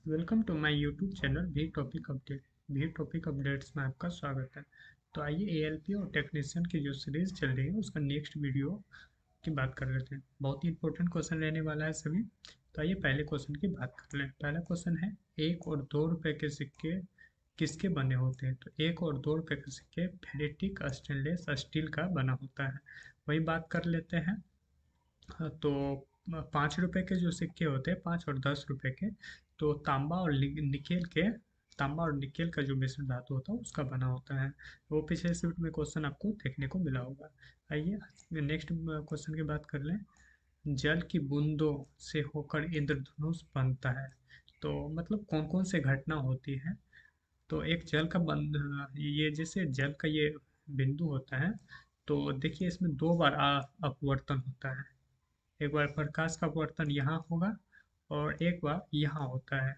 Welcome to my YouTube channel भी topic update. भी topic updates में आपका स्वागत है। तो आइए एएलपी और टेक्नीशियन की जो सीरीज चल रही है उसका नेक्स्ट वीडियो की बात कर लेते हैं। बहुत ही इंपॉर्टेंट क्वेश्चन रहने वाला है सभी। तो आइए पहले क्वेश्चन की बात कर लें। पहला क्वेश्चन है, 1 और 2 रुपए के सिक्के किसके बने होते हैं? तो 1 और 2 रुपए के सिक्के फेरेटिक स्टेनलेस स्टील का बना होता है। वही बात कर लेते हैं। हाँ, तो 5 रुपए के जो सिक्के होते हैं, 5 और 10 रुपए के, तो तांबा और निकेल का जो मिश्र धातु होता है उसका बना होता है। वो पिछले शिफ्ट में क्वेश्चन आपको देखने को मिला होगा। आइए नेक्स्ट क्वेश्चन की बात कर लें। जल की बूंदों से होकर इंद्रधनुष बनता है। तो मतलब कौन कौन से घटना होती है? तो एक जल का बंद, ये जैसे जल का ये बिंदु होता है, तो देखिए इसमें 2 बार अपवर्तन होता है। एक बार प्रकाश का अपवर्तन यहाँ होगा और एक बार यहाँ होता है,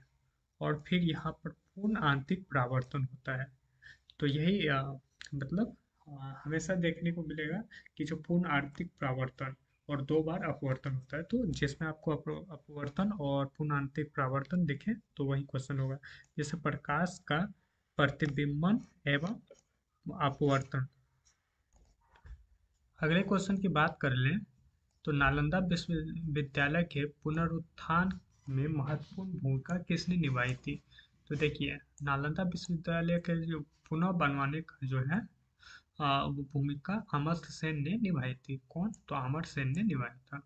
और फिर यहाँ पर पूर्ण आंतरिक परावर्तन होता है। तो यही मतलब हमेशा देखने को मिलेगा कि जो पूर्ण आंतरिक परावर्तन और 2 बार अपवर्तन होता है, तो जिसमें आपको अपवर्तन और पूर्ण आंतरिक परावर्तन दिखे तो वही क्वेश्चन होगा। जैसे प्रकाश का प्रतिबिंबन एवं अपवर्तन। अगले क्वेश्चन की बात कर लें, तो नालंदा विश्वविद्यालय के पुनरुत्थान में महत्वपूर्ण भूमिका किसने निभाई थी? तो देखिए, नालंदा विश्वविद्यालय के जो पुनः बनवाने का जो है वो भूमिका अमर्त्य सेन ने निभाई थी। कौन? तो अमर्त्य सेन ने निभाया था।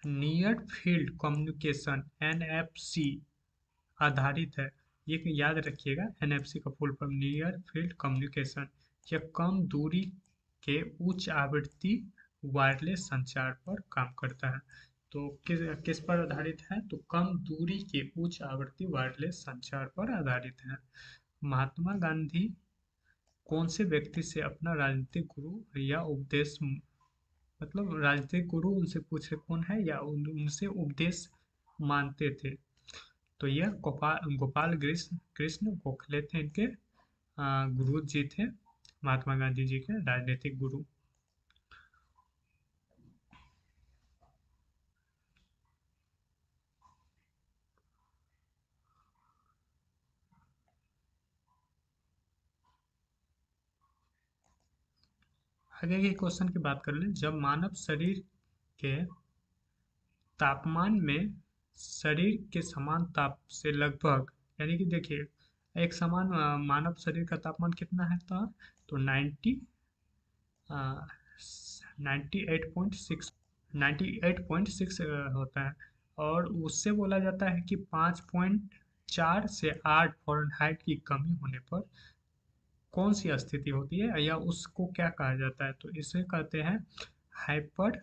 नियर फील्ड कम्युनिकेशन एनएफसी आधारित है। ये याद रखिएगा, एनएफसी का full form near field communication. यह कम दूरी के उच्च आवृत्ति वायरलेस संचार पर काम करता है। तो किस किस पर आधारित है? तो कम दूरी के उच्च आवृत्ति वायरलेस संचार पर आधारित है। महात्मा गांधी कौन से व्यक्ति से अपना राजनीतिक गुरु या उपदेश, मतलब राजनीतिक गुरु उनसे पूछे कौन है या उनसे उपदेश मानते थे? तो यह गोपाल गोपाल कृष्ण कृष्ण गोखले थे, इनके गुरु जी थे, महात्मा गांधी जी के राजनीतिक गुरु। आगे के क्वेश्चन की बात कर लें। जब मानव शरीर के तापमान में शरीर के समान ताप से लगभग, यानी कि देखिए एक समान मानव शरीर का तापमान कितना है था? तो 98.6 होता है। और उससे बोला जाता है कि 5.4 से 8 फ़ारेनहाइट की कमी होने पर कौन सी स्थिति होती है या उसको क्या कहा जाता है? तो इसे कहते हैं हाइपर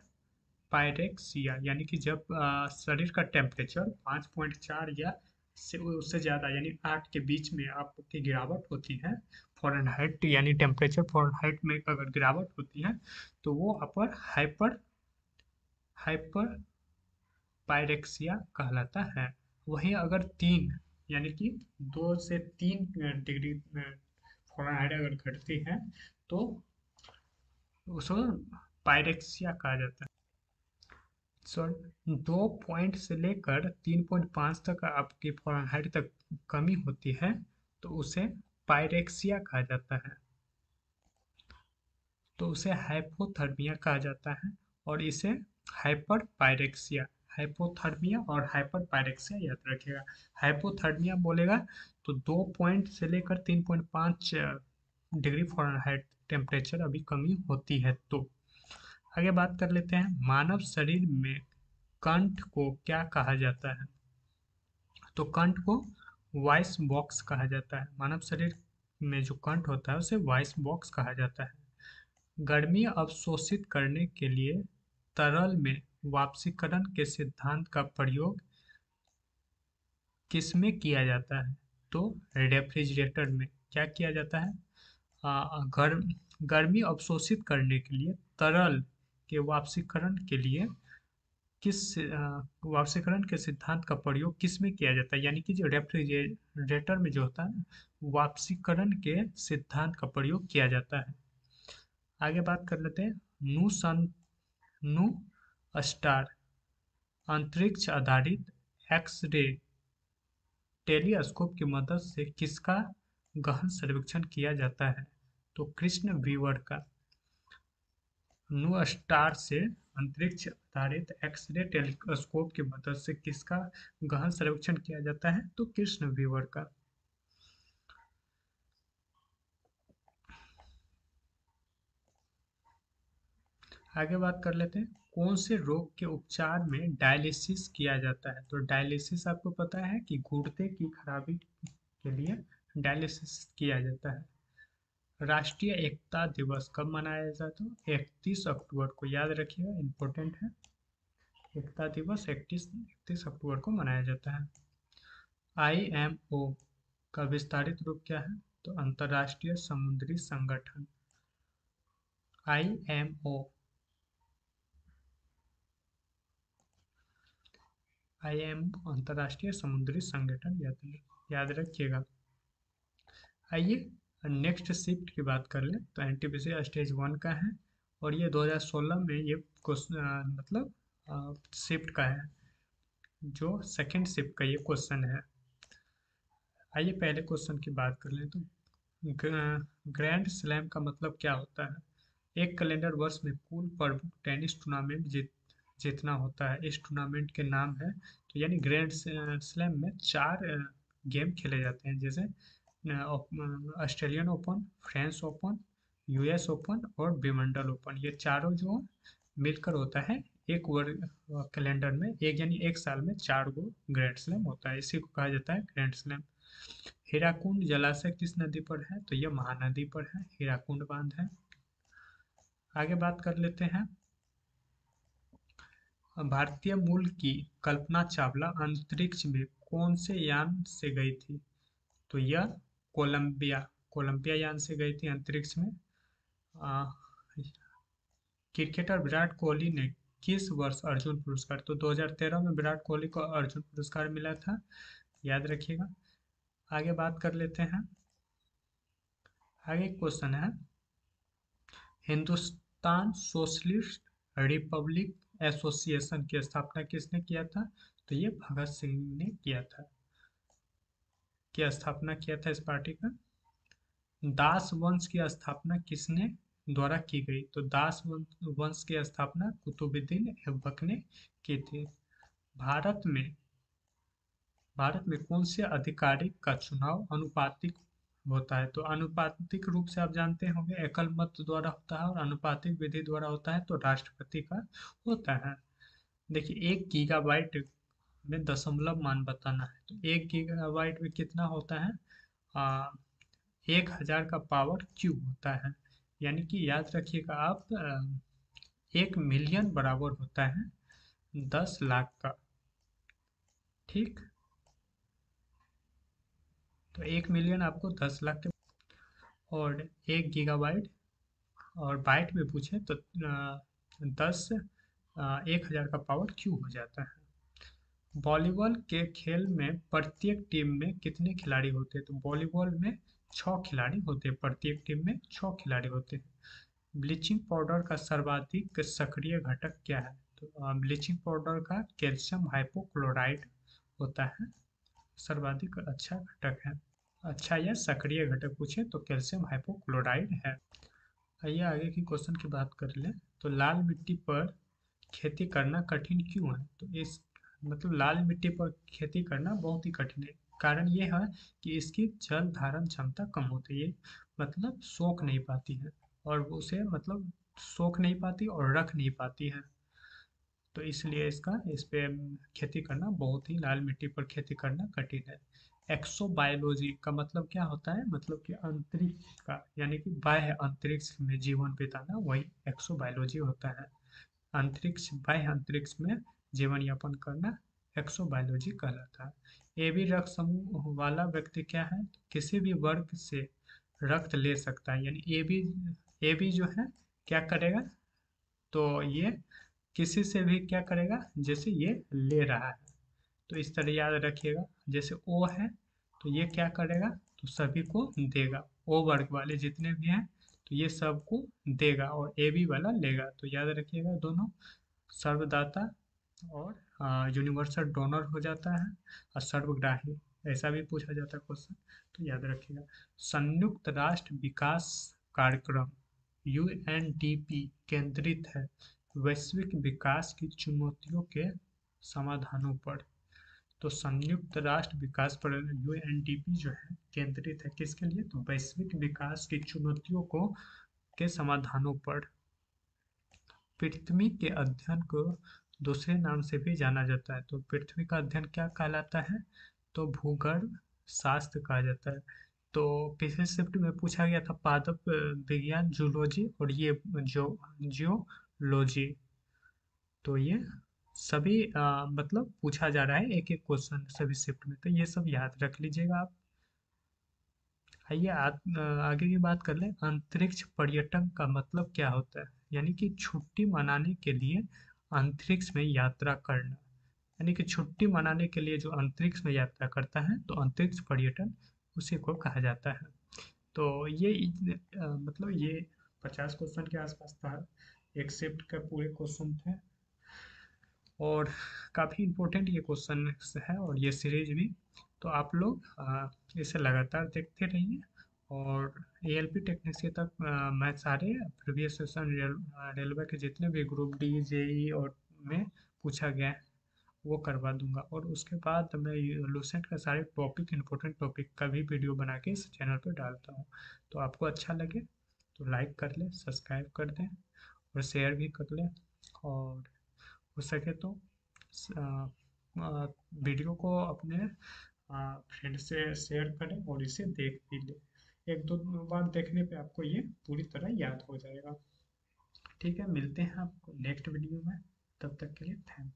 पायरेक्सिया। यानी कि जब शरीर का टेम्परेचर 5.4 या से उससे ज़्यादा यानी 8 के बीच में आपकी गिरावट होती है फ़ारेनहाइट, यानी टेम्परेचर फ़ारेनहाइट में अगर गिरावट होती है तो वो अपर हाइपर हाइपर पायरेक्सिया कहलाता है। वहीं अगर 3, यानी कि 2 से 3 डिग्री फ़ारेनहाइट अगर घटती है तो उसको पायरेक्सिया कहा जाता है। सॉरी, 2 पॉइंट से लेकर 3.5 तक आपकी फ़ारेनहाइट तक कमी होती है तो उसे पायरेक्सिया कहा जाता है। तो उसे हाइपोथर्मिया कहा जाता है। और इसे हाइपर पायरेक्सिया, हाइपोथर्मिया और हाइपर पायरेक्सिया याद रखिएगा। हाइपोथर्मिया बोलेगा तो 2 पॉइंट से लेकर 3.5 डिग्री फ़ारेनहाइट टेम्परेचर अभी कमी होती है। तो आगे बात कर लेते हैं, मानव शरीर में कंठ को क्या कहा जाता है? तो कंठ को वॉइस बॉक्स कहा जाता है। मानव शरीर में जो कंठ होता है उसे वॉइस बॉक्स कहा जाता है। गर्मी अवशोषित करने के लिए तरल में वाष्पीकरण के सिद्धांत का प्रयोग किसमें किया जाता है? तो रेफ्रिजरेटर में। क्या किया जाता है? गर्म गर्मी अवशोषित करने के लिए तरल के वाष्पीकरण के लिए वाष्पीकरण के सिद्धांत का प्रयोग किस में किया जाता है? यानी कि जो रेफ्रिजरेटर में जो होता है ना, वाष्पीकरण के सिद्धांत का प्रयोग किया जाता है। आगे बात कर लेते हैं, नु स्टार अंतरिक्ष आधारित एक्स रे टेलीस्कोप की मदद से किसका गहन सर्वेक्षण किया जाता है? तो कृष्ण वीवर का। न्यू स्टार से अंतरिक्ष आधारित एक्स-रे टेलीस्कोप की मदद से किसका गहन सर्वेक्षण किया जाता है? तो कृष्ण वीवर का। आगे बात कर लेते हैं, कौन से रोग के उपचार में डायलिसिस किया जाता है? तो डायलिसिस आपको पता है कि गुर्दे की खराबी के लिए डायलिसिस किया जाता है। राष्ट्रीय एकता दिवस कब मनाया जाता है? 31 अक्टूबर को, याद रखिएगा, इम्पोर्टेंट है। एकता दिवस 31 अक्टूबर को मनाया जाता है। IMO का विस्तारित रूप क्या है? तो अंतर्राष्ट्रीय समुद्री संगठन। IMO, अंतर्राष्ट्रीय समुद्री संगठन, याद रखिएगा। आइए नेक्स्ट शिफ्ट की बात कर लें। तो एनटीपीसी स्टेज 1 का है और ये 2016 में ये क्वेश्चन मतलब शिफ्ट का है, जो सेकंड शिफ्ट का ये क्वेश्चन है। आइए पहले क्वेश्चन की बात कर लें। तो ग्रैंड स्लैम का मतलब क्या होता है? एक कैलेंडर वर्ष में कुल प्रमुख टेनिस टूर्नामेंट जीतना होता है, इस टूर्नामेंट के नाम है। तो यानी ग्रैंड स्लैम में 4 गेम खेले जाते हैं, जैसे Australian open, French open, US open और विम्बलडन ओपन। ये चारों जो मिलकर होता है एक वर्ग कैलेंडर में, एक यानी एक साल में 4 गो ग्रैंड स्लैम होता है, इसी को कहा जाता है ग्रैंड स्लैम। हीराकुंड जलाशय किस नदी पर है? तो यह महानदी पर है, हीराकुंड बांध है। आगे बात कर लेते हैं, भारतीय मूल की कल्पना चावला अंतरिक्ष में कौन से यान से गई थी? तो यह कोलंबिया कोलंबिया यान से गई थी अंतरिक्ष में। आ, क्रिकेटर विराट कोहली ने किस वर्ष अर्जुन पुरस्कार? तो 2013 में विराट कोहली को अर्जुन पुरस्कार मिला था, याद रखिएगा। आगे बात कर लेते हैं, आगे क्वेश्चन है, हिंदुस्तान सोशलिस्ट रिपब्लिक एसोसिएशन की स्थापना किसने किया था? तो ये भगत सिंह ने किया था, स्थापना किया था इस पार्टी का। दास वंश की स्थापना किसने द्वारा की गई? तो दास वंश की स्थापना कुतुबुद्दीन ऐबक ने की थी। भारत में कौन से अधिकारी का चुनाव अनुपातिक होता है? तो अनुपातिक रूप से आप जानते होंगे, एकल मत द्वारा होता है, और अनुपातिक विधि द्वारा होता है तो राष्ट्रपति का होता है। देखिए 1 गीगाबाइट में दशमलव मान बताना है, तो 1 गीगाबाइट में कितना होता है? 1000 का पावर क्यूब होता है, यानी कि याद रखिएगा आप, 1 मिलियन बराबर होता है 10 लाख का। ठीक, तो 1 मिलियन आपको 10 लाख के, और 1 गीगाबाइट, और बाइट में पूछे तो 10 1000 का पावर क्यूब हो जाता है। वॉलीबॉल के खेल में प्रत्येक टीम में कितने खिलाड़ी होते हैं? तो वॉलीबॉल में 6 खिलाड़ी होते हैं, प्रत्येक टीम में 6 खिलाड़ी होते हैं। ब्लीचिंग पाउडर का सर्वाधिक सक्रिय घटक क्या है? तो ब्लीचिंग पाउडर का कैल्शियम हाइपोक्लोराइड होता है, सर्वाधिक अच्छा घटक है। अच्छा, यह सक्रिय घटक पूछे तो कैल्शियम हाइपोक्लोराइड है। आइए आगे की क्वेश्चन की बात कर लें। तो लाल मिट्टी पर खेती करना कठिन क्यों है? तो इस मतलब लाल मिट्टी पर खेती करना बहुत ही कठिन है। कारण ये है कि इसकी जल धारण क्षमता कम होती है, मतलब सोख नहीं पाती है, और वो उसे मतलब सोख नहीं पाती और रख नहीं पाती है। तो इसलिए इस पे खेती करना बहुत ही, लाल मिट्टी पर खेती करना कठिन है। एक्सोबायोलॉजी का मतलब क्या होता है? मतलब कि अंतरिक्ष का, यानी कि बाह्य अंतरिक्ष में जीवन बिताना, वही एक्सोबायोलॉजी होता है। अंतरिक्ष, बाह्य अंतरिक्ष में जीवन यापन करना एक्सोबायोलॉजी कहलाता है। ए बी रक्त समूह वाला व्यक्ति क्या है? किसी भी वर्ग से रक्त ले सकता है, यानी ए बी जो है क्या करेगा? तो ये किसी से भी क्या करेगा? जैसे ये ले रहा है, तो इस तरह याद रखिएगा। जैसे ओ है तो ये क्या करेगा? तो सभी को देगा, ओ वर्ग वाले जितने भी हैं तो ये सबको देगा, और ए बी वाला लेगा। तो याद रखिएगा दोनों, सर्वदाता और यूनिवर्सल डोनर हो जाता है, और सर्वग्राही। ऐसा भी पूछा जाता है क्वेश्चन, तो याद रखिएगा। संयुक्त राष्ट्र विकास कार्यक्रम यूएनडीपी केंद्रित है वैश्विक विकास की चुनौतियों के समाधानों पर। तो संयुक्त राष्ट्र विकास पर यूएनडीपी जो है केंद्रित है किसके लिए, तो वैश्विक विकास की चुनौतियों को के समाधानों पर। पृथ्वी के अध्ययन को दूसरे नाम से भी जाना जाता है, तो पृथ्वी का अध्ययन क्या कहलाता है, तो भूगर्भ शास्त्र कहा जाता है। तो पिछले शिफ्ट में पूछा गया था पादप विज्ञान जूलॉजी और ये जियोलॉजी। तो ये सभी मतलब पूछा जा रहा है एक एक क्वेश्चन सभी शिफ्ट में, तो ये सब याद रख लीजिएगा आप। आइए आगे की बात कर लें। अंतरिक्ष पर्यटन का मतलब क्या होता है, यानी कि छुट्टी मनाने के लिए अंतरिक्ष में यात्रा करना। यानी कि छुट्टी मनाने के लिए जो अंतरिक्ष में यात्रा करता है तो अंतरिक्ष पर्यटन उसी को कहा जाता है। तो ये मतलब ये 50 क्वेश्चन के आसपास था, एक शिफ्ट का पूरे क्वेश्चन थे, और काफ़ी इम्पोर्टेंट ये क्वेश्चन है और ये सीरीज भी। तो आप लोग इसे लगातार देखते रहिए, और एएलपी टेक्नीशियन तक मैं सारे प्रीवियस सेशन रेलवे के जितने भी ग्रुप डी जेई और में पूछा गया है वो करवा दूंगा, और उसके बाद मैं लूसेंट का सारे टॉपिक इम्पोर्टेंट टॉपिक का भी वीडियो बना के इस चैनल पर डालता हूँ। तो आपको अच्छा लगे तो लाइक कर लें, सब्सक्राइब कर दें और शेयर भी कर लें, और हो सके तो वीडियो को अपने फ्रेंड से शेयर करें और इसे देख भी लें। एक दो बार देखने पे आपको ये पूरी तरह याद हो जाएगा। ठीक है, मिलते हैं आपको नेक्स्ट वीडियो में, तब तक के लिए थैंक